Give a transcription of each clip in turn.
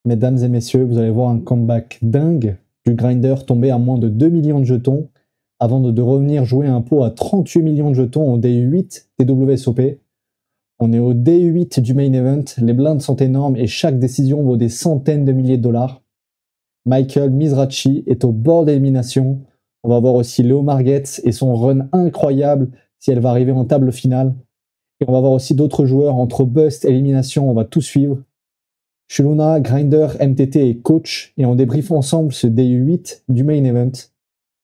Mesdames et messieurs, vous allez voir un comeback dingue du grinder tombé à moins de 2 millions de jetons avant de revenir jouer un pot à 38 millions de jetons au D8 des WSOP. On est au D8 du main event, les blindes sont énormes et chaque décision vaut des centaines de milliers de dollars. Michael Mizrachi est au bord d'élimination. On va voir aussi Leo Margetts et son run incroyable si elle va arriver en table finale. Et on va voir aussi d'autres joueurs entre bust et élimination, on va tout suivre. Je suis Luna, grinder, MTT et coach, et on débriefe ensemble ce D8 du main event.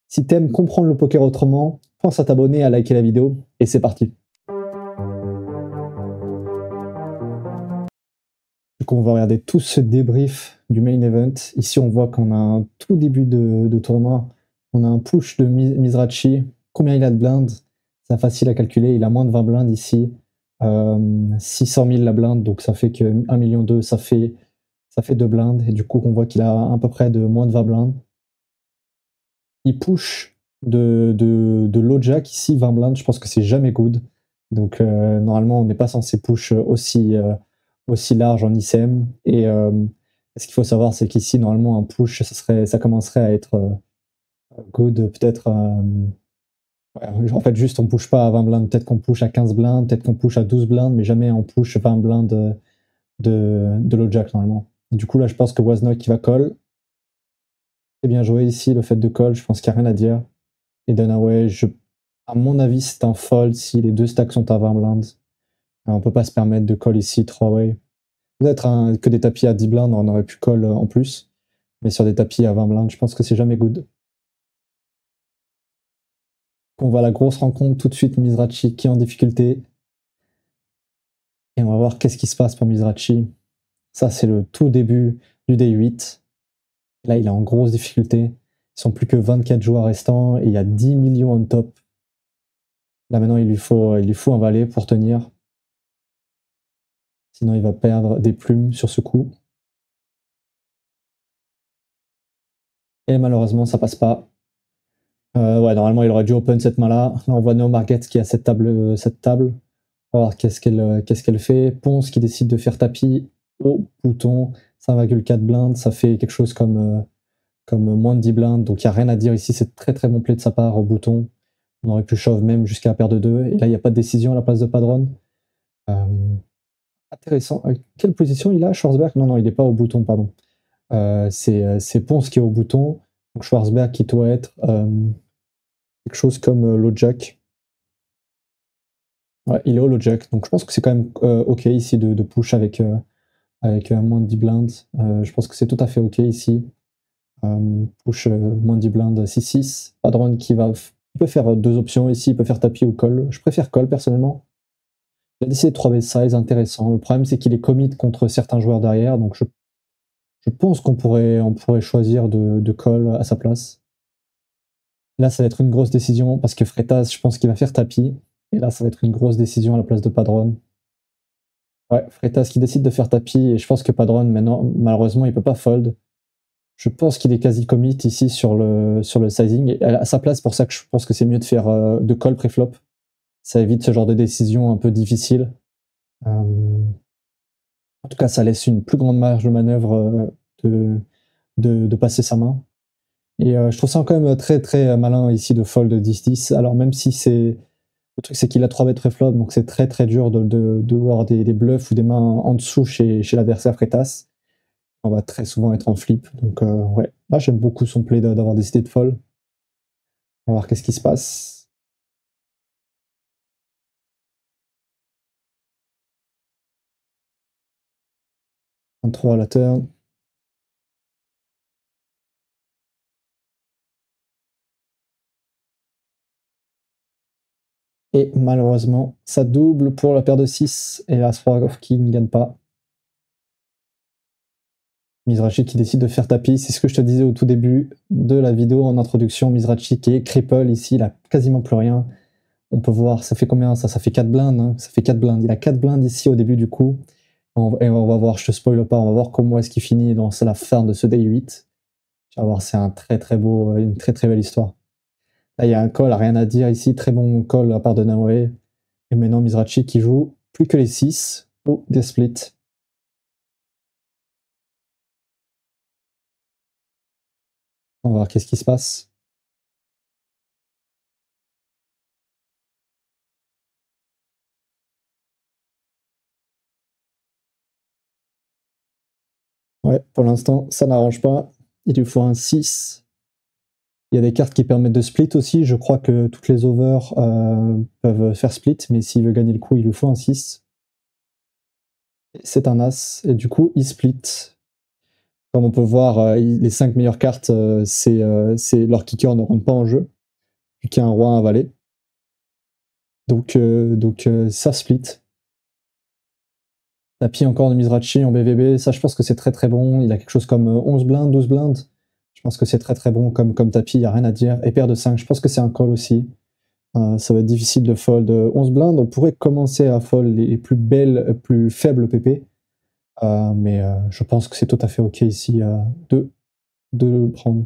Si t'aimes comprendre le poker autrement, pense à t'abonner, à liker la vidéo, et c'est parti. Du coup, on va regarder tout ce débrief du main event. Ici, on voit qu'on a un tout début de tournoi. On a un push de Mizrachi. Combien il a de blindes? C'est facile à calculer. Il a moins de 20 blindes ici. 600 000 la blinde, donc ça fait que 1,2 million, ça fait 2 blindes. Et du coup, on voit qu'il a à peu près de moins de 20 blindes. Il push de low jack ici, 20 blindes. Je pense que c'est jamais good. Donc, normalement, on n'est pas censé push aussi large en ICM. Et ce qu'il faut savoir, c'est qu'ici, normalement, un push, ça commencerait à être good, peut-être. En fait, juste, on push pas à 20 blindes. Peut-être qu'on push à 15 blindes, peut-être qu'on push à 12 blindes, mais jamais on push 20 blindes de low jack, normalement. Et du coup, là, je pense que Wozniak qui va call. C'est bien joué ici, le fait de call. Je pense qu'il n'y a rien à dire. Et Dunaway, à mon avis, c'est un fold si les deux stacks sont à 20 blindes. On peut pas se permettre de call ici 3-way. Peut-être que des tapis à 10 blindes, on aurait pu call en plus. Mais sur des tapis à 20 blindes, je pense que c'est jamais good. On voit la grosse rencontre tout de suite, Mizrachi qui est en difficulté. Et on va voir qu'est-ce qui se passe pour Mizrachi. Ça, c'est le tout début du D8. Là, il est en grosse difficulté. Ils sont plus que 24 joueurs restants et il y a 10 millions on top. Là, maintenant, il lui faut un valet pour tenir. Sinon, il va perdre des plumes sur ce coup. Et malheureusement, ça passe pas. Ouais, normalement, il aurait dû open cette main-là. Là, on voit Neo Market qui a cette table. On va voir qu'est-ce qu'elle fait. Ponce qui décide de faire tapis au bouton. 5,4 blindes, ça fait quelque chose comme moins de 10 blindes. Donc, il n'y a rien à dire ici. C'est très très bon play de sa part au bouton. On aurait pu shove même jusqu'à la paire de 2. Et là, il n'y a pas de décision à la place de Padron. Intéressant. Quelle position il a, Schwarzberg? Non, il n'est pas au bouton, pardon. C'est Ponce qui est au bouton. Donc Schwarzberg qui doit être quelque chose comme low jack. Ouais, il est au low jack. Donc je pense que c'est quand même ok ici de push avec moins de 10 blindes. Je pense que c'est tout à fait ok ici. Push moins de 10 blindes 6-6. Padron qui peut faire deux options ici. Il peut faire tapis ou call. Je préfère call personnellement. Il a décidé de 3-bet size, intéressant. Le problème, c'est qu'il est commit contre certains joueurs derrière, donc je pense qu'on pourrait choisir de call à sa place. Là, ça va être une grosse décision, parce que Freitas, je pense qu'il va faire tapis. Et là, ça va être une grosse décision à la place de Padron. Ouais, Freitas qui décide de faire tapis, et je pense que Padron, maintenant, malheureusement, il peut pas fold. Je pense qu'il est quasi commit ici sur le sizing. Et à sa place, pour ça que je pense que c'est mieux de faire de call pré-flop. Ça évite ce genre de décision un peu difficile. En tout cas, ça laisse une plus grande marge de manœuvre de passer sa main. Et je trouve ça quand même très très malin ici de fold 10-10. Alors même si le truc c'est qu'il a 3 bêtes pré-flop, donc c'est très très dur de voir des bluffs ou des mains en dessous chez l'adversaire Freitas. On va très souvent être en flip. Donc ouais, là j'aime beaucoup son play d'avoir décidé de fold. On va voir qu'est-ce qui se passe. 23 à la turn. Et malheureusement, ça double pour la paire de 6 et la Swargov qui ne gagne pas. Mizrachi qui décide de faire tapis, c'est ce que je te disais au tout début de la vidéo en introduction. Mizrachi qui est cripple ici, il a quasiment plus rien. On peut voir, ça fait combien ça? Ça fait 4 blindes, hein, ça fait 4 blindes. Il a 4 blindes ici au début du coup. Et on va voir, je te spoil pas, on va voir comment est-ce qu'il finit dans la fin de ce day 8. Tu vas voir, c'est une très très belle histoire. Là, il y a un call, rien à dire ici, très bon call à part de Naoe. Et maintenant, Mizrachi qui joue plus que les 6 ou des splits. On va voir qu'est-ce qui se passe. Ouais, pour l'instant, ça n'arrange pas. Il lui faut un 6. Il y a des cartes qui permettent de split aussi. Je crois que toutes les overs peuvent faire split, mais s'il veut gagner le coup, il lui faut un 6. C'est un as, et du coup, il split. Comme on peut voir, les 5 meilleures cartes, leurs kickers ne rentrent pas en jeu, vu qu'il y a un roi, un valet. Donc ça split. Tapis encore de Mizrachi en BVB, ça je pense que c'est très très bon. Il a quelque chose comme 11 blindes, 12 blindes. Je pense que c'est très très bon comme tapis, il n'y a rien à dire. Et paire de 5, je pense que c'est un call aussi. Ça va être difficile de fold 11 blindes. On pourrait commencer à fold les plus belles, plus faibles PP. Mais je pense que c'est tout à fait ok ici de le prendre.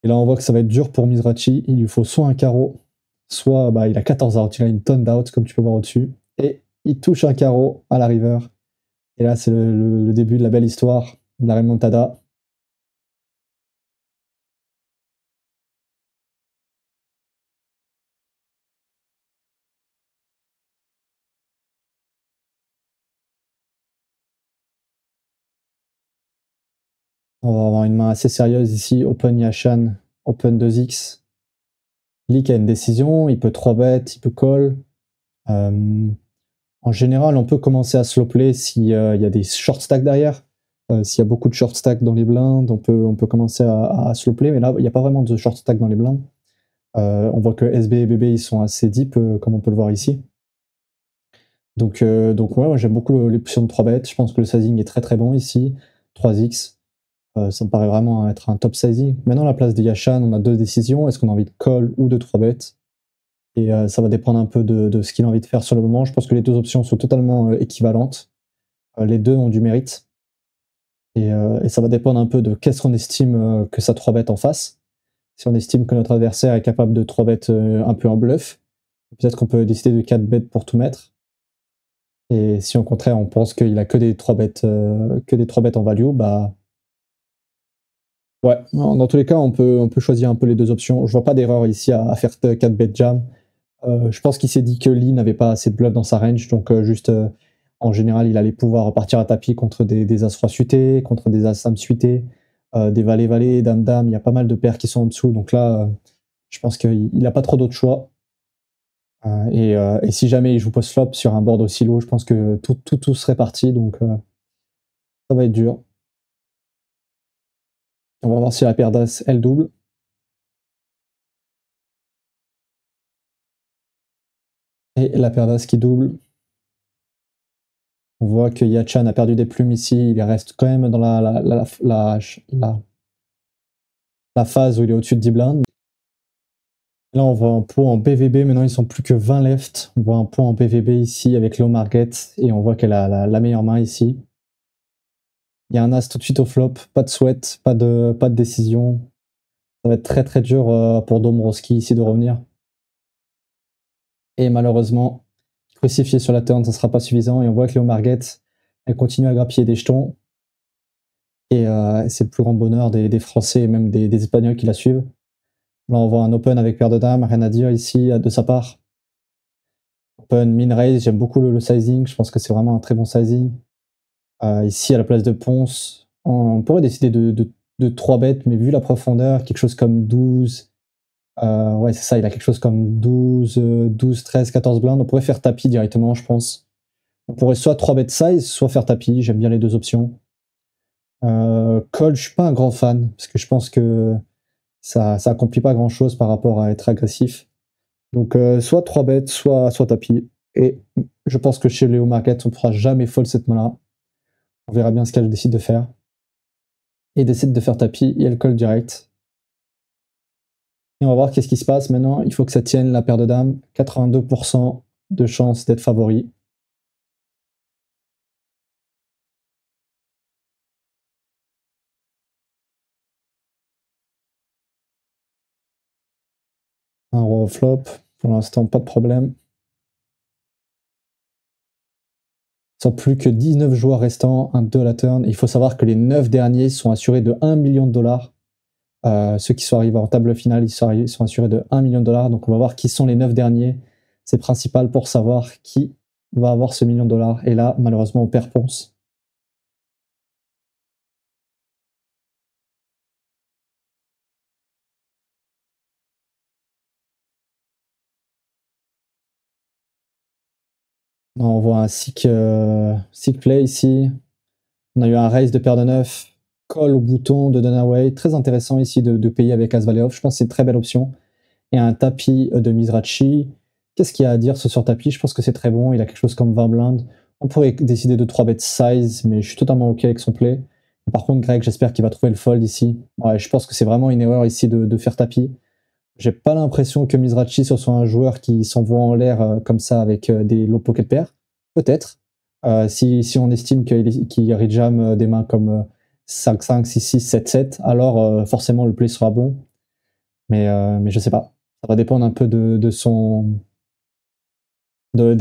Et là, on voit que ça va être dur pour Mizrachi. Il lui faut soit un carreau, soit bah, il a 14 outs. Il a une tonne d'outs, comme tu peux voir au-dessus. Et il touche un carreau à la river. Et là, c'est le début de la belle histoire, de la remontada. On va avoir une main assez sérieuse ici. Open Yashan, Open 2x. Leak a une décision, il peut 3 bet, il peut call. En général, on peut commencer à slow play s'il y a des short stacks derrière. S'il y a beaucoup de short stacks dans les blindes, on peut commencer à slow play, mais là, il n'y a pas vraiment de short stack dans les blindes. On voit que SB et BB, ils sont assez deep, comme on peut le voir ici. Donc ouais, moi, j'aime beaucoup l'option de 3 bêtes. Je pense que le sizing est très très bon ici. 3x, ça me paraît vraiment être un top sizing. Maintenant, à la place de Yashan, on a deux décisions. Est-ce qu'on a envie de call ou de 3 bêtes? Et ça va dépendre un peu de ce qu'il a envie de faire sur le moment. Je pense que les deux options sont totalement équivalentes. Les deux ont du mérite. Et ça va dépendre un peu de qu'est-ce qu'on estime que ça 3 bêtes en face. Si on estime que notre adversaire est capable de 3 bêtes un peu en bluff, peut-être qu'on peut décider de 4 bêtes pour tout mettre. Et si au contraire on pense qu'il a que des 3 bêtes, en value, bah ouais, dans tous les cas, on peut choisir un peu les deux options. Je vois pas d'erreur ici à faire 4 bêtes jam. Je pense qu'il s'est dit que Lee n'avait pas assez de bluff dans sa range, donc juste en général, il allait pouvoir repartir à tapis contre des as-roi suités, contre des as-sam suités, des valets-valets, dame-dame. Il y a pas mal de paires qui sont en dessous, donc là, je pense qu'il n'a pas trop d'autres choix. Et si jamais il joue post-flop sur un board aussi low, je pense que tout serait parti, donc ça va être dur. On va voir si la paire d'as, elle double. Et la paire d'as qui double. On voit que Yachan a perdu des plumes ici, il reste quand même dans la phase où il est au-dessus de 10 blindes. Là, on voit un pot en BVB, maintenant ils sont plus que 20 left. On voit un pot en BVB ici avec Low Marget, et on voit qu'elle a la meilleure main ici. Il y a un as tout de suite au flop, pas de sweat, pas de décision. Ça va être très très dur pour Dombrowski ici de revenir. Et malheureusement, crucifié sur la turn, ça ne sera pas suffisant. Et on voit que Léo Marget, elle continue à grappiller des jetons. Et c'est le plus grand bonheur des Français et même des Espagnols qui la suivent. Là, on voit un open avec paire de dames, rien à dire ici de sa part. Open, min raise, j'aime beaucoup le sizing. Je pense que c'est vraiment un très bon sizing. Ici, à la place de Ponce, on pourrait décider de 3 bêtes, mais vu la profondeur, quelque chose comme 12. Ouais, c'est ça, il a quelque chose comme 12, 13, 14 blindes. On pourrait faire tapis directement, je pense. On pourrait soit 3 bet size, soit faire tapis. J'aime bien les deux options. Call, je suis pas un grand fan, parce que je pense que ça accomplit pas grand chose par rapport à être agressif. Donc, soit 3 bêtes, soit tapis. Et je pense que chez Léo Market, on ne pourra jamais fold cette main-là. On verra bien ce qu'elle décide de faire. Et décide de faire tapis, et elle colle direct. Et on va voir qu'est-ce qui se passe maintenant. Il faut que ça tienne la paire de dames. 82% de chance d'être favori. Un roi au flop. Pour l'instant, pas de problème. Sans plus que 19 joueurs restants, un 2 à la turn. Il faut savoir que les 9 derniers sont assurés de 1 million de dollars. Ceux qui sont arrivés en table finale, ils sont assurés de 1 million de dollars. Donc on va voir qui sont les 9 derniers. C'est principal pour savoir qui va avoir ce million de dollars. Et là, malheureusement, on perd Ponce. On voit un sick play ici. On a eu un raise de paire de 9, call au bouton de Dunaway. Très intéressant ici de payer avec As Valet Off. Je pense que c'est une très belle option. Et un tapis de Mizrachi. Qu'est-ce qu'il y a à dire sur tapis? Je pense que c'est très bon. Il a quelque chose comme 20 blindes. On pourrait décider de 3 bet size, mais je suis totalement OK avec son play. Par contre, Greg, j'espère qu'il va trouver le fold ici. Ouais, je pense que c'est vraiment une erreur ici de faire tapis. J'ai pas l'impression que Mizrachi ce soit un joueur qui s'envoie en l'air comme ça avec des low pocket pairs. Peut-être. Si on estime qu'il rejam des mains comme 5-5, 6-6, 7-7, alors forcément le play sera bon. Mais je sais pas. Ça va dépendre un peu des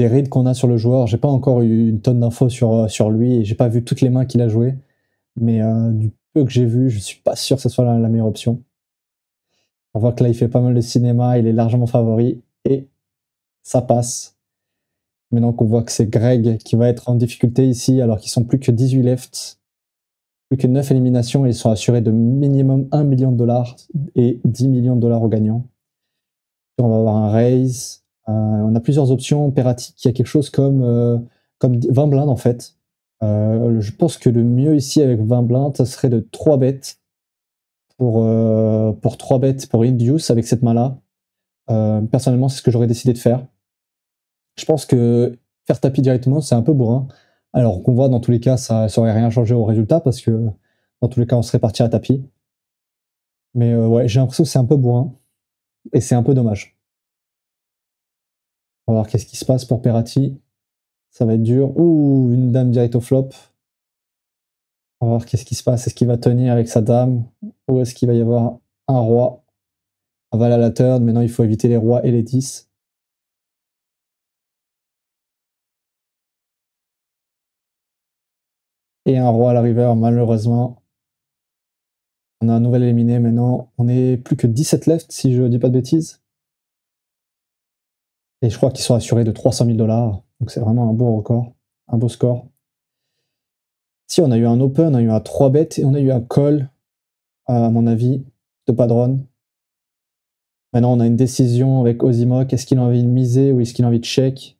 reads qu'on a sur le joueur. J'ai pas encore eu une tonne d'infos sur lui et j'ai pas vu toutes les mains qu'il a jouées. Mais du peu que j'ai vu, je suis pas sûr que ce soit la meilleure option. On voit que là, il fait pas mal de cinéma, il est largement favori et ça passe. Maintenant qu'on voit que c'est Greg qui va être en difficulté ici, alors qu'ils sont plus que 18 left, plus que 9 éliminations, et ils sont assurés de minimum 1 million de dollars et 10 millions de dollars aux gagnants. On va avoir un raise. On a plusieurs options. Perati qui a quelque chose comme 20 blindes en fait. Je pense que le mieux ici avec 20 blindes, ça serait de 3 bêtes pour 3 bêtes pour induce avec cette main-là. Personnellement, c'est ce que j'aurais décidé de faire. Je pense que faire tapis directement, c'est un peu bourrin. Alors qu'on voit dans tous les cas, ça aurait rien changé au résultat parce que dans tous les cas, on serait parti à tapis. Mais ouais, j'ai l'impression que c'est un peu bourrin et c'est un peu dommage. On va voir qu'est-ce qui se passe pour Perati. Ça va être dur. Ouh, une dame direct au flop. On va voir qu'est-ce qui se passe. Est-ce qu'il va tenir avec sa dame ou est-ce qu'il va y avoir un roi? On va à la turn. Maintenant, il faut éviter les rois et les 10. Et un roi à la river, malheureusement. On a un nouvel éliminé maintenant. On est plus que 17 left, si je dis pas de bêtises. Et je crois qu'ils sont assurés de 300 000 dollars. Donc c'est vraiment un beau record, un beau score. Si on a eu un open, on a eu un 3 bet et on a eu un call, à mon avis, de Padron. Maintenant, on a une décision avec Ozimok. Est-ce qu'il a envie de miser ou est-ce qu'il a envie de check?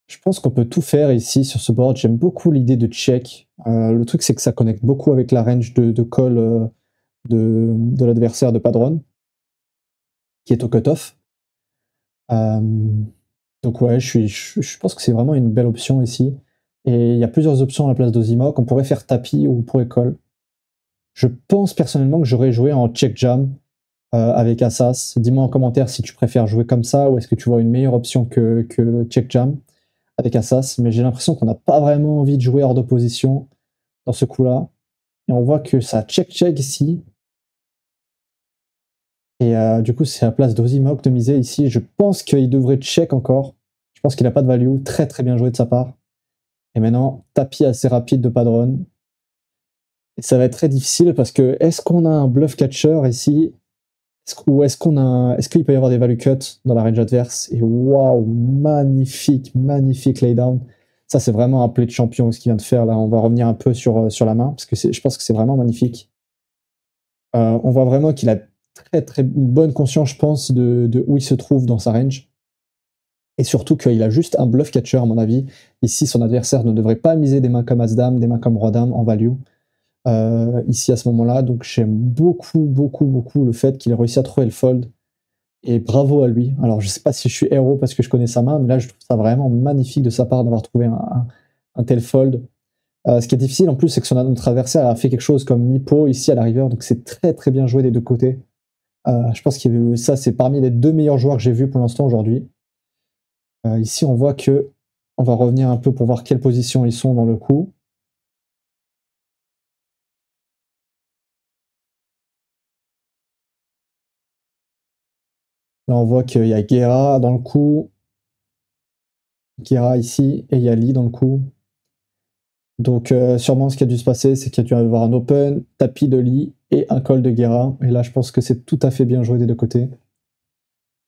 Je pense qu'on peut tout faire ici sur ce board. J'aime beaucoup l'idée de check. Le truc, c'est que ça connecte beaucoup avec la range de call de l'adversaire de Padron, qui est au cutoff. Donc ouais, je pense que c'est vraiment une belle option ici. Et il y a plusieurs options à la place d'Ozimok. On pourrait faire tapis ou on pourrait call. Je pense personnellement que j'aurais joué en check jam avec Assas. Dis-moi en commentaire si tu préfères jouer comme ça ou est-ce que tu vois une meilleure option que check jam avec Assas. Mais j'ai l'impression qu'on n'a pas vraiment envie de jouer hors d'opposition dans ce coup-là. Et on voit que ça check ici. Et du coup, c'est à la place d'Ozimok de miser ici. Je pense qu'il devrait check encore. Je pense qu'il n'a pas de value. Très très bien joué de sa part. Et maintenant, tapis assez rapide de Padron. Et ça va être très difficile parce que est-ce qu'on a un bluff catcher ici ou est-ce qu'il peut y avoir des value cuts dans la range adverse? Et waouh, magnifique, magnifique laydown. Ça, c'est vraiment un play de champion ce qu'il vient de faire là. On va revenir un peu sur la main parce que je pense que c'est vraiment magnifique. On voit vraiment qu'il a très très bonne conscience, je pense, de où il se trouve dans sa range. Et surtout qu'il a juste un bluff catcher, à mon avis. Ici, son adversaire ne devrait pas miser des mains comme As-Dame, des mains comme Roi-Dame en value. Ici, à ce moment-là. Donc, j'aime beaucoup, beaucoup, beaucoup le fait qu'il ait réussi à trouver le fold. Et bravo à lui. Alors, je sais pas si je suis héros parce que je connais sa main, mais là, je trouve ça vraiment magnifique de sa part d'avoir trouvé un tel fold. Ce qui est difficile, en plus, c'est que notre adversaire a fait quelque chose comme mi-pot ici à la river. Donc, c'est très, très bien joué des deux côtés. Je pense que ça, c'est parmi les deux meilleurs joueurs que j'ai vus pour l'instant aujourd'hui. Ici, on voit que on va revenir un peu pour voir quelle position ils sont dans le coup. Là, on voit qu'il y a Guerra dans le coup. Guerra ici et il y a Lee dans le coup. Donc sûrement ce qui a dû se passer, c'est qu'il y a dû avoir un open, tapis de lit et un call de Guerra. Et là, je pense que c'est tout à fait bien joué des deux côtés.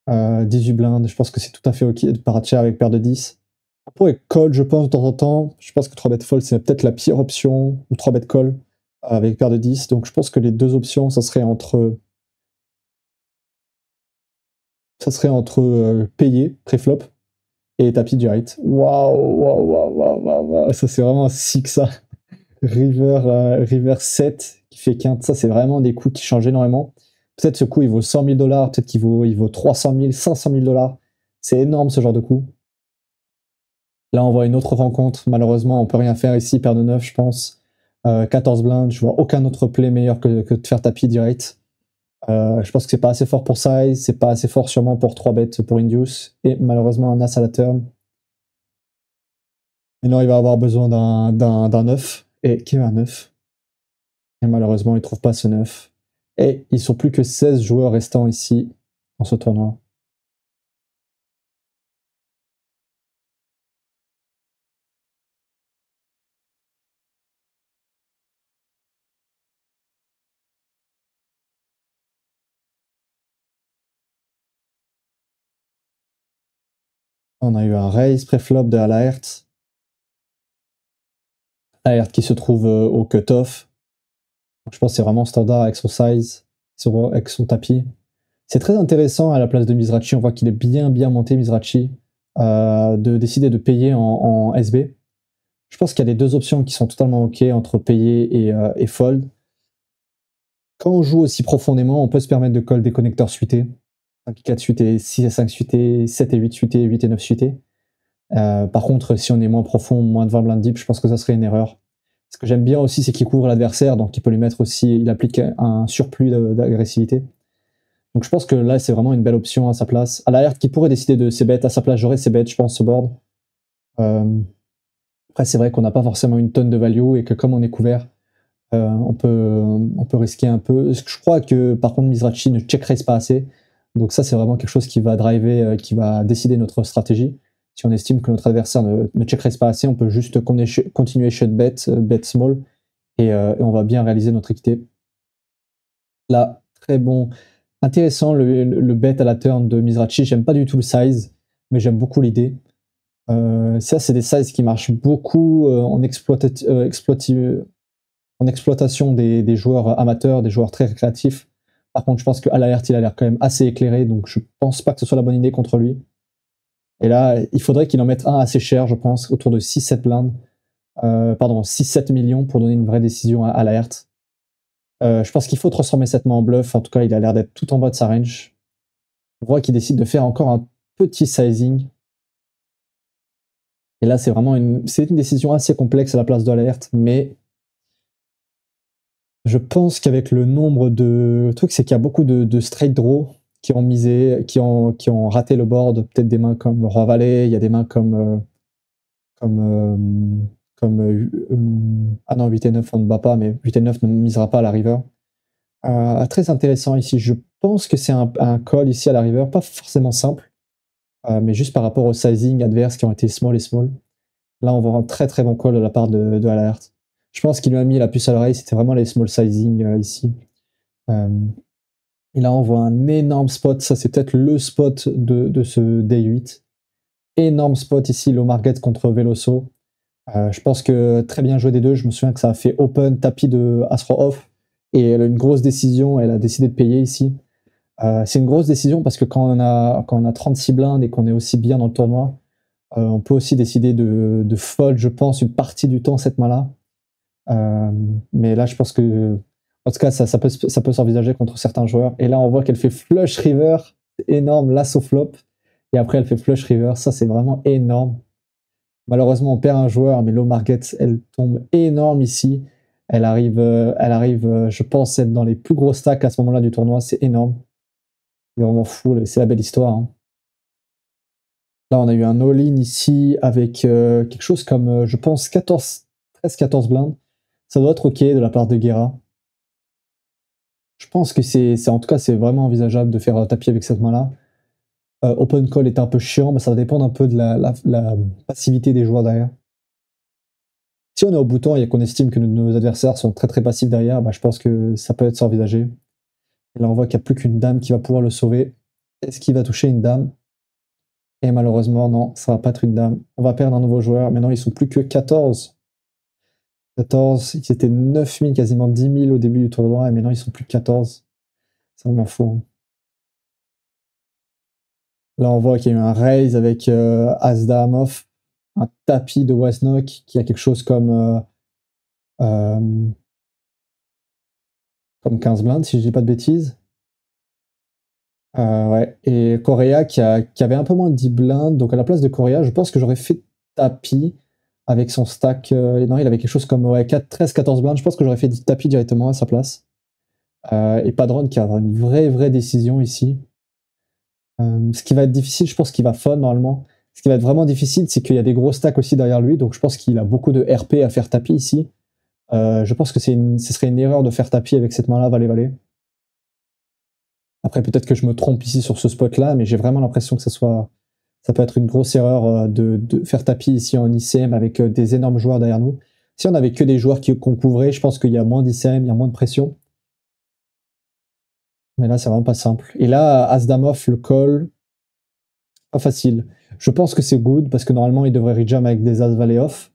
18 blindes, je pense que c'est tout à fait ok de paracher avec paire de 10. On pourrait call, je pense, de temps en temps. Je pense que 3 bet fold, c'est peut-être la pire option, ou 3 bet call avec paire de 10. Donc je pense que les deux options, ça serait entre payer, pré-flop, et tapis direct. Waouh, waouh, waouh, waouh, waouh, waouh. Ça, c'est vraiment sick, ça. River 7 qui fait quinte, ça, c'est vraiment des coups qui changent énormément. Peut-être ce coup, il vaut 100 000 $, peut-être qu'il vaut 300 000, 500 000 $. C'est énorme, ce genre de coup. Là, on voit une autre rencontre. Malheureusement, on peut rien faire ici. Paire de 9, je pense. 14 blindes. Je vois aucun autre play meilleur que de faire tapis direct. Je pense que c'est pas assez fort pour size. C'est pas assez fort sûrement pour 3 bêtes pour induce. Et malheureusement, un as à la turn. Et non, il va avoir besoin d'un 9. Et qui est un 9? Et malheureusement, il trouve pas ce 9. Et ils sont plus que 16 joueurs restants ici dans ce tournoi. On a eu un raise pré-flop de Alaert. Alaert qui se trouve au cut-off. Je pense que c'est vraiment standard avec son size, avec son tapis. C'est très intéressant à la place de Mizrachi. On voit qu'il est bien monté, Mizrachi, de décider de payer en SB. Je pense qu'il y a les deux options qui sont totalement OK entre payer et fold. Quand on joue aussi profondément, on peut se permettre de call des connecteurs suités. 5 et 4 suités, 6 et 5 suités, 7 et 8 suités, 8 et 9 suités. Par contre, si on est moins profond, moins de 20 blindes deep, je pense que ça serait une erreur. Ce que j'aime bien aussi, c'est qu'il couvre l'adversaire, donc il peut lui mettre aussi, il applique un surplus d'agressivité. Donc je pense que là, c'est vraiment une belle option à sa place. À l'arrière, qui pourrait décider de ses bêtes, à sa place, j'aurais ses bêtes, je pense, ce board. Après, c'est vrai qu'on n'a pas forcément une tonne de value et que comme on est couvert, on peut risquer un peu. Je crois que par contre, Mizrachi ne check raise pas assez. Donc ça, c'est vraiment quelque chose qui va driver, qui va décider notre stratégie. Si on estime que notre adversaire ne check raise pas assez, on peut juste continuer shut bet, bet small, et on va bien réaliser notre équité. Là, très bon. Intéressant le bet à la turn de Mizrachi. J'aime pas du tout le size, mais j'aime beaucoup l'idée. Ça, c'est des sizes qui marchent beaucoup en exploitation des joueurs amateurs, des joueurs très récréatifs. Par contre, je pense qu'à l'alerte, il a l'air quand même assez éclairé, donc je pense pas que ce soit la bonne idée contre lui. Et là, il faudrait qu'il en mette un assez cher, je pense, autour de 6-7 blindes. 6-7 millions pour donner une vraie décision à l'alerte. Je pense qu'il faut transformer cette main en bluff. En tout cas, il a l'air d'être tout en bas de sa range. On voit qu'il décide de faire encore un petit sizing. Et là, c'est une décision assez complexe à la place de l'alerte, mais je pense qu'avec le nombre de trucs, c'est qu'il y a beaucoup de straight draw qui ont misé, qui ont raté le board. Peut-être des mains comme Roi Valet, il y a des mains comme ah non, 8 et 9 on ne bat pas, mais 8 et 9 ne misera pas à la river. Très intéressant ici. Je pense que c'est un call ici à la river, pas forcément simple, mais juste par rapport au sizing adverse qui ont été small et small. Là, on voit un très très bon call de la part de Alert. Je pense qu'il lui a mis la puce à l'oreille, c'était vraiment les small sizing ici. Et là, on voit un énorme spot. Ça, c'est peut-être le spot de ce day 8. Énorme spot ici, Lomarget contre Veloso. Je pense que très bien joué des deux. Je me souviens que ça a fait open, tapis de As-Roi off. Et elle a une grosse décision. Elle a décidé de payer ici. C'est une grosse décision parce que quand on a 36 blindes et qu'on est aussi bien dans le tournoi, on peut aussi décider de fold, je pense, une partie du temps cette main-là. Mais là, je pense que, en tout cas, ça peut s'envisager contre certains joueurs. Et là, on voit qu'elle fait flush river, énorme, lasso flop. Et après, elle fait flush river. Ça, c'est vraiment énorme. Malheureusement, on perd un joueur, mais Lomarget, elle tombe énorme ici. Elle arrive, je pense, être dans les plus gros stacks à ce moment-là du tournoi. C'est énorme. C'est vraiment fou. C'est la belle histoire. Hein. Là, on a eu un all-in ici avec quelque chose comme, je pense, 13-14 blindes. Ça doit être OK de la part de Guerra. Je pense que en tout cas, c'est vraiment envisageable de faire tapis avec cette main-là. Open call est un peu chiant, mais ça va dépendre un peu de la passivité des joueurs derrière. Si on est au bouton et qu'on estime que nos adversaires sont très très passifs derrière, bah, je pense que ça peut être envisagé. Et là, on voit qu'il n'y a plus qu'une dame qui va pouvoir le sauver. Est-ce qu'il va toucher une dame? Et malheureusement, non, ça va pas être une dame. On va perdre un nouveau joueur. Maintenant, ils sont plus que 14. 14, ils étaient 9000, quasiment 10 000 au début du tournoi, et maintenant ils sont plus que 14. C'est vraiment fou. Là, on voit qu'il y a eu un raise avec As-Dame off, un tapis de Wasnok qui a quelque chose comme 15 blindes, si je dis pas de bêtises. Ouais. Et Correa qui avait un peu moins de 10 blindes, donc à la place de Correa, je pense que j'aurais fait tapis avec son stack. Non, il avait quelque chose comme ouais, 13, 14 blindes, je pense que j'aurais fait tapis directement à sa place. Et Padron qui a une vraie décision ici. Ce qui va être difficile, je pense qu'il va fun normalement. Ce qui va être vraiment difficile, c'est qu'il y a des gros stacks aussi derrière lui, donc je pense qu'il a beaucoup de RP à faire tapis ici. Je pense que ce serait une erreur de faire tapis avec cette main-là, valet-valet. Après, peut-être que je me trompe ici sur ce spot-là, mais j'ai vraiment l'impression que ça peut être une grosse erreur de faire tapis ici en ICM avec des énormes joueurs derrière nous. Si on avait que des joueurs qu'on couvrait, je pense qu'il y a moins d'ICM, il y a moins de pression. Mais là, c'est vraiment pas simple. Et là, As-Dame off, le call, pas facile. Je pense que c'est good, parce que normalement, il devrait rejam avec des As-Valet off.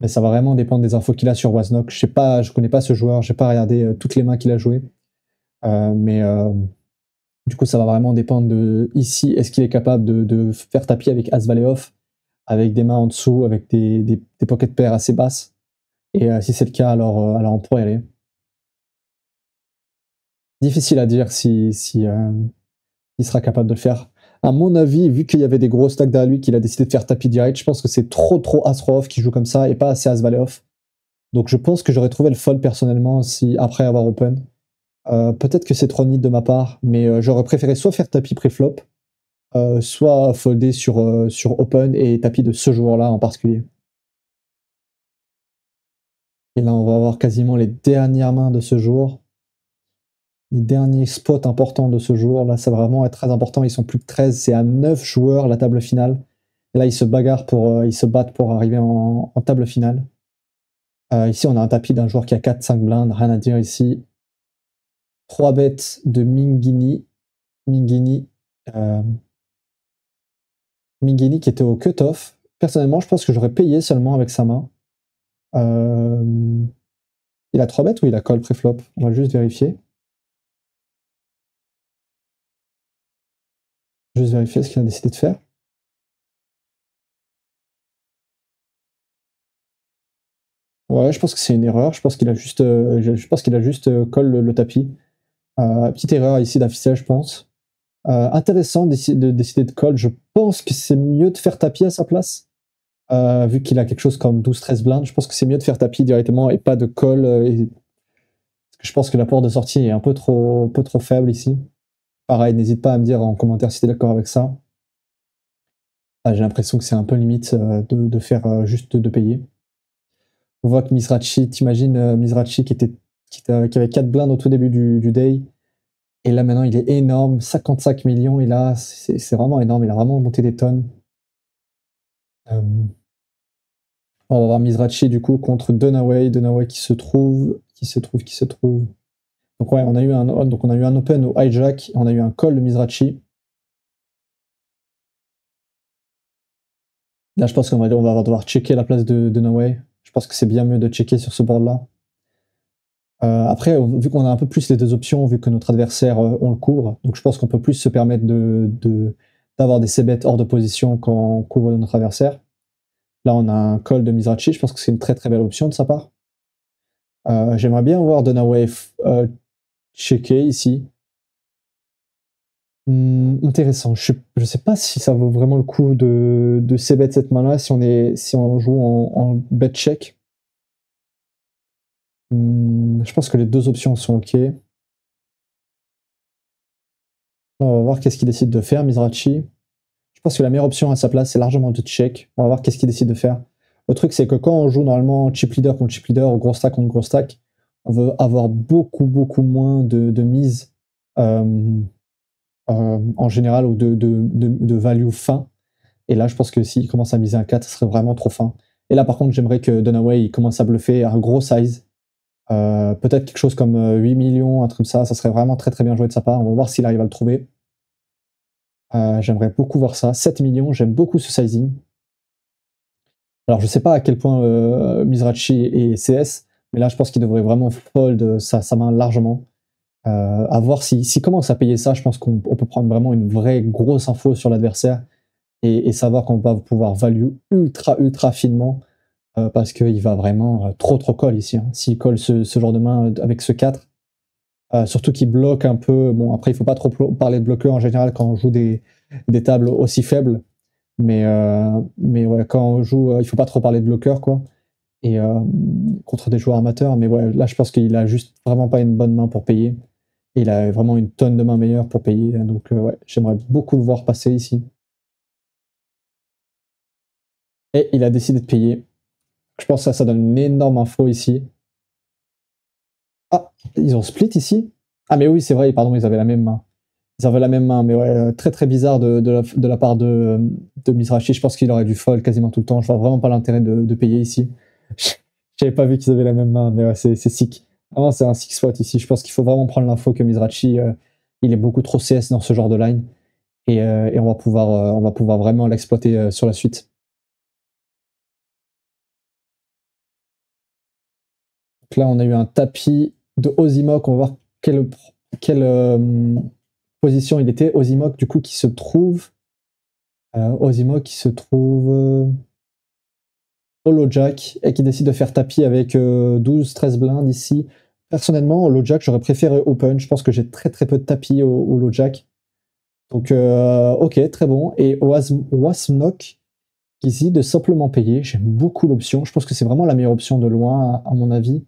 Mais ça va vraiment dépendre des infos qu'il a sur Wasnok. Je connais pas ce joueur, j'ai pas regardé toutes les mains qu'il a jouées. Mais du coup, ça va vraiment dépendre de ici, est-ce qu'il est capable de faire tapis avec As-Valet off, avec des mains en dessous, avec des pocket pairs assez basses. Et si c'est le cas, alors on pourrait y aller. Difficile à dire s'il sera capable de le faire. À mon avis, vu qu'il y avait des gros stacks derrière lui, qu'il a décidé de faire tapis direct, je pense que c'est trop As-Roi off qui joue comme ça et pas assez As-Valet off. Donc je pense que j'aurais trouvé le fold personnellement après avoir open. Peut-être que c'est trop nid de ma part, mais j'aurais préféré soit faire tapis pré-flop, soit folder sur open et tapis de ce joueur-là en particulier. Et là, on va avoir quasiment les dernières mains de ce jour. Les derniers spots importants de ce jour. Là, ça va vraiment être très important. Ils sont plus que 13. C'est à 9 joueurs la table finale. Et là, ils se bagarrent ils se battent pour arriver en table finale. Ici, on a un tapis d'un joueur qui a 4-5 blindes. Rien à dire ici. 3 bêtes de Mingini. Mingini qui était au cut-off. Personnellement, je pense que j'aurais payé seulement avec sa main. Il a 3 bêtes ou il a call pré-flop? On va juste vérifier. Juste vérifier ce qu'il a décidé de faire. Ouais, je pense que c'est une erreur. Je pense qu'il a juste, call le tapis. Petite erreur ici d'affichage, je pense. Intéressant de décider de call. Je pense que c'est mieux de faire tapis à sa place. Vu qu'il a quelque chose comme 12-13 blindes, je pense que c'est mieux de faire tapis directement et pas de call. Parce que je pense que l'apport de sortie est un peu trop faible ici. Pareil, n'hésite pas à me dire en commentaire si tu es d'accord avec ça. J'ai l'impression que c'est un peu limite de faire juste de payer. On voit que Mizrachi, t'imagines Mizrachi qui avait 4 blindes au tout début du day. Et là maintenant il est énorme, 55 millions, et là c'est vraiment énorme, il a vraiment monté des tonnes. On va voir Mizrachi du coup contre Dunaway qui se trouve. Donc ouais, on a eu un open au hijack, on a eu un call de Mizrachi. Là je pense qu'on va devoir checker la place de Dunaway. Je pense que c'est bien mieux de checker sur ce board là. Après, vu qu'on a un peu plus les deux options, vu que notre adversaire on le couvre, donc je pense qu'on peut plus se permettre d'avoir des c-bets hors de position quand on couvre notre adversaire. Là, on a un call de Mizrachi, je pense que c'est une très belle option de sa part. J'aimerais bien voir Dunaway checker ici. Intéressant. Je sais pas si ça vaut vraiment le coup de c-bet cette main-là si on joue en bet check. Je pense que les deux options sont ok. On va voir qu'est-ce qu'il décide de faire, Mizrachi. Je pense que la meilleure option à sa place, c'est largement de check. On va voir qu'est-ce qu'il décide de faire. Le truc, c'est que quand on joue normalement chip leader contre chip leader, ou gros stack contre gros stack, on veut avoir beaucoup moins de mise en général, ou de value fin. Et là, je pense que s'il commence à miser un 4, ce serait vraiment trop fin. Et là, par contre, j'aimerais que Dunaway il commence à bluffer un gros size. Peut-être quelque chose comme 8 millions, un truc comme ça serait vraiment très très bien joué de sa part. On va voir s'il arrive à le trouver. J'aimerais beaucoup voir ça. 7 millions, j'aime beaucoup ce sizing. Alors, je sais pas à quel point Mizrachi est CS, mais là, je pense qu'il devrait vraiment fold sa main largement. À voir s'il commence à payer ça, je pense qu'on peut prendre vraiment une vraie grosse info sur l'adversaire et savoir qu'on va pouvoir value ultra finement parce qu'il va vraiment trop call ici. Hein. S'il colle ce genre de main avec ce 4, surtout qu'il bloque un peu. Bon, après, il faut pas trop parler de bloqueur en général quand on joue des tables aussi faibles. Mais ouais, quand on joue, il faut pas trop parler de bloqueur, quoi. Et contre des joueurs amateurs. Mais ouais, là, je pense qu'il a juste vraiment pas une bonne main pour payer. Et il a vraiment une tonne de mains meilleures pour payer. Donc ouais, j'aimerais beaucoup le voir passer ici. Et il a décidé de payer. Je pense que ça donne une énorme info ici. Ah, ils ont split ici? Ah mais oui, c'est vrai, pardon, ils avaient la même main. Ils avaient la même main, mais ouais, très bizarre de la part de Mizrachi. Je pense qu'il aurait dû fold quasiment tout le temps. Je vois vraiment pas l'intérêt de payer ici. J'avais pas vu qu'ils avaient la même main, mais ouais, c'est sick. Vraiment, c'est un sick spot ici. Je pense qu'il faut vraiment prendre l'info que Mizrachi, il est beaucoup trop CS dans ce genre de line. Et on va pouvoir vraiment l'exploiter sur la suite. Donc là, on a eu un tapis de Ozimok. On va voir quelle position il était. Ozimok, du coup, qui se trouve Holo Jack et qui décide de faire tapis avec 12-13 blindes ici. Personnellement, Holo Jack, j'aurais préféré open. Je pense que j'ai très peu de tapis au Holo Jack. Donc, ok, très bon. Et Wasmnock, qui décide de simplement payer. J'aime beaucoup l'option. Je pense que c'est vraiment la meilleure option de loin, à mon avis.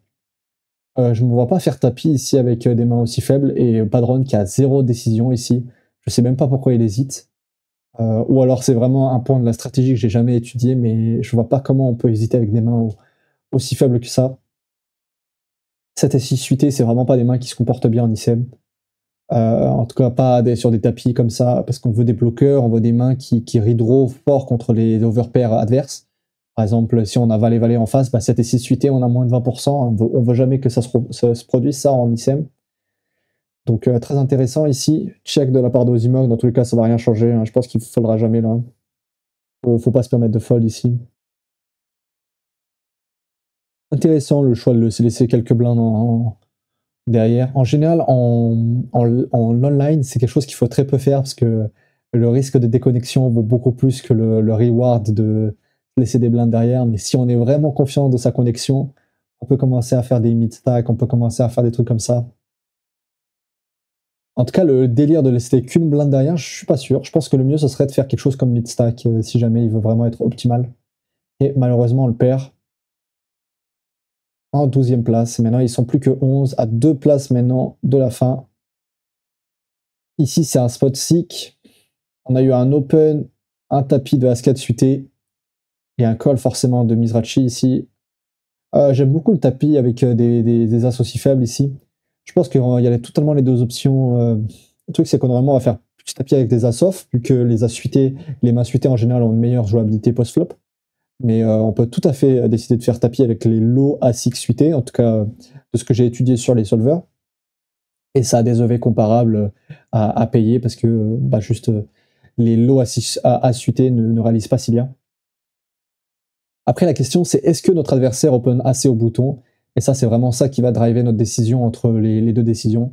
Je ne me vois pas faire tapis ici avec des mains aussi faibles et Padron qui a 0 décision ici. Je sais même pas pourquoi il hésite. Ou alors c'est vraiment un point de la stratégie que j'ai jamais étudié, mais je vois pas comment on peut hésiter avec des mains aussi faibles que ça. 7 et 6 suités, c'est vraiment pas des mains qui se comportent bien en ICM. En tout cas, pas sur des tapis comme ça, parce qu'on veut des bloqueurs, on veut des mains qui redraw fort contre les overpairs adverses. Par exemple, si on a valet-valet en face, 7 et 6 suités, on a moins de 20%. On veut jamais que ça se produise, ça, en ICM. Donc, très intéressant ici. Check de la part d'Ozimok. Dans tous les cas, ça va rien changer. Hein. Je pense qu'il ne foldra jamais là. Faut pas se permettre de fold ici. Intéressant le choix de se laisser quelques blindes derrière. En général, en online, c'est quelque chose qu'il faut très peu faire parce que le risque de déconnexion vaut beaucoup plus que le reward de laisser des blindes derrière. Mais si on est vraiment confiant de sa connexion, on peut commencer à faire des mid-stack, on peut commencer à faire des trucs comme ça. En tout cas, le délire de laisser qu'une blinde derrière, je suis pas sûr. Je pense que le mieux, ce serait de faire quelque chose comme mid-stack si jamais il veut vraiment être optimal. Et malheureusement, on le perd en 12e place. Et maintenant, ils sont plus que 11, à 2 places maintenant de la fin. Ici, c'est un spot sick. On a eu un open, un tapis de As-4 suité et un call forcément de Mizrachi ici. J'aime beaucoup le tapis avec des as aussi faibles ici. Je pense qu'il y a totalement les deux options. Le truc, c'est qu'on normalement va faire petit tapis avec des as off, vu que les as suités, les mains suitées en général ont une meilleure jouabilité post-flop. Mais on peut tout à fait décider de faire tapis avec les low as X suités, en tout cas de ce que j'ai étudié sur les solvers. Et ça a des EV comparables à payer parce que juste les low as suités ne réalisent pas si bien. Après, la question, c'est est-ce que notre adversaire open assez au bouton? Et ça, c'est vraiment ça qui va driver notre décision entre les deux décisions.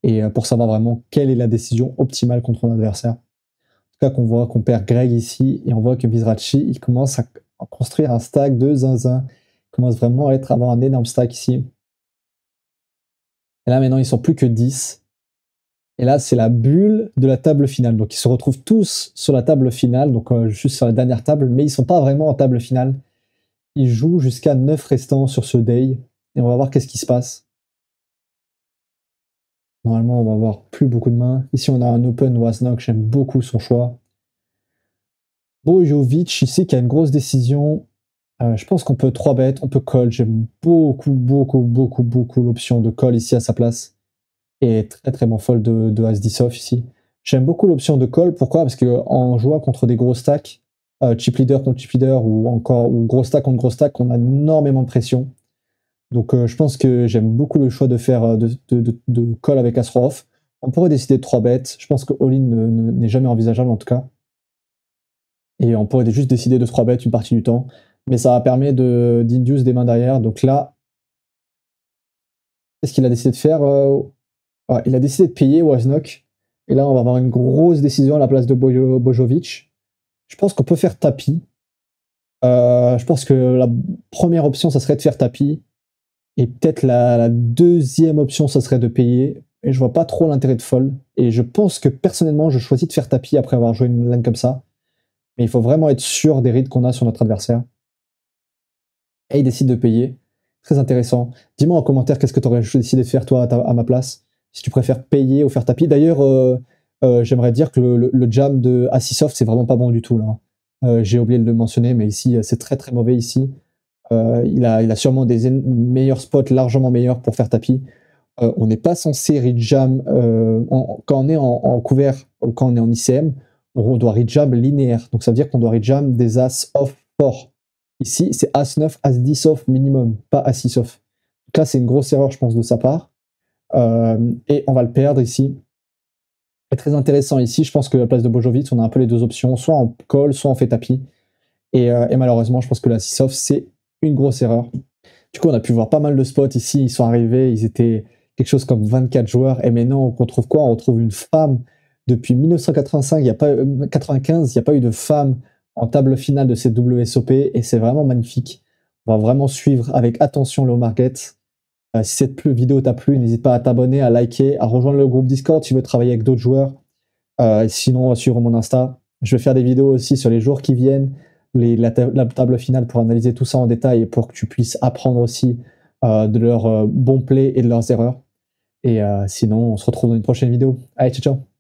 Et pour savoir vraiment quelle est la décision optimale contre notre adversaire. En tout cas, qu'on voit qu'on perd Greg ici, et on voit que Mizrachi, il commence à construire un stack de zinzin. Il commence vraiment à avoir un énorme stack ici. Et là, maintenant, ils sont plus que 10. Et là, c'est la bulle de la table finale. Donc, ils se retrouvent tous sur la table finale, donc juste sur la dernière table, mais ils sont pas vraiment en table finale. Ils jouent jusqu'à 9 restants sur ce day, et on va voir qu'est-ce qui se passe. Normalement, on va avoir plus beaucoup de mains. Ici, on a un open Wasnok, j'aime beaucoup son choix. Bojovic, ici, qui a une grosse décision. Je pense qu'on peut 3-bet, on peut call. J'aime beaucoup l'option de call ici à sa place. Et très bon fold de As-10 off ici. J'aime beaucoup l'option de call. Pourquoi? Parce qu'en jouant contre des gros stacks, chip leader contre chip leader ou encore ou gros stack contre gros stack, on a énormément de pression. Donc je pense que j'aime beaucoup le choix de faire de call avec As-Roi off. On pourrait décider de 3 bêtes. Je pense que all-in n'est jamais envisageable en tout cas. Et on pourrait juste décider de 3 bêtes une partie du temps. Mais ça va permettre d'induce des mains derrière. Donc là, qu'est-ce qu'il a décidé de faire ouais, il a décidé de payer Wozniak. Et là, on va avoir une grosse décision à la place de Bojovic. Je pense qu'on peut faire tapis. Je pense que la première option, ça serait de faire tapis. Et peut-être la deuxième option, ça serait de payer. Et je vois pas trop l'intérêt de fold. Et je pense que personnellement, je choisis de faire tapis après avoir joué une lane comme ça. Mais il faut vraiment être sûr des reads qu'on a sur notre adversaire. Et il décide de payer. Très intéressant. Dis-moi en commentaire qu'est-ce que tu aurais décidé de faire toi à ma place. Si tu préfères payer ou faire tapis. D'ailleurs, j'aimerais dire que le jam de Asisoft, c'est vraiment pas bon du tout là. J'ai oublié de le mentionner, mais ici, c'est très très mauvais ici. Il a sûrement des meilleurs spots, largement meilleurs pour faire tapis. On n'est pas censé read jam quand on est en couvert, quand on est en ICM, on doit read jam linéaire. Donc ça veut dire qu'on doit read jam des As off fort. Ici, c'est As 9, As 10 off minimum, pas As 6 off. Donc là, c'est une grosse erreur, je pense, de sa part. Et on va le perdre ici. C'est très intéressant ici. Je pense que à la place de Bojovic, on a un peu les deux options. Soit on colle, soit on fait tapis. Et malheureusement, je pense que la 6 off, c'est une grosse erreur. Du coup, on a pu voir pas mal de spots ici. Ils sont arrivés, ils étaient quelque chose comme 24 joueurs. Et maintenant, on retrouve quoi? On retrouve une femme. Depuis 1985, 95, il n'y a pas eu de femme en table finale de cette WSOP. Et c'est vraiment magnifique. On va vraiment suivre avec attention le market. Si cette vidéo t'a plu, n'hésite pas à t'abonner, à liker, à rejoindre le groupe Discord si tu veux travailler avec d'autres joueurs. Sinon, suivre mon Insta. Je vais faire des vidéos aussi sur les jours qui viennent, la table finale pour analyser tout ça en détail et pour que tu puisses apprendre aussi de leurs bons plays et de leurs erreurs. Et sinon, on se retrouve dans une prochaine vidéo. Allez, ciao, ciao!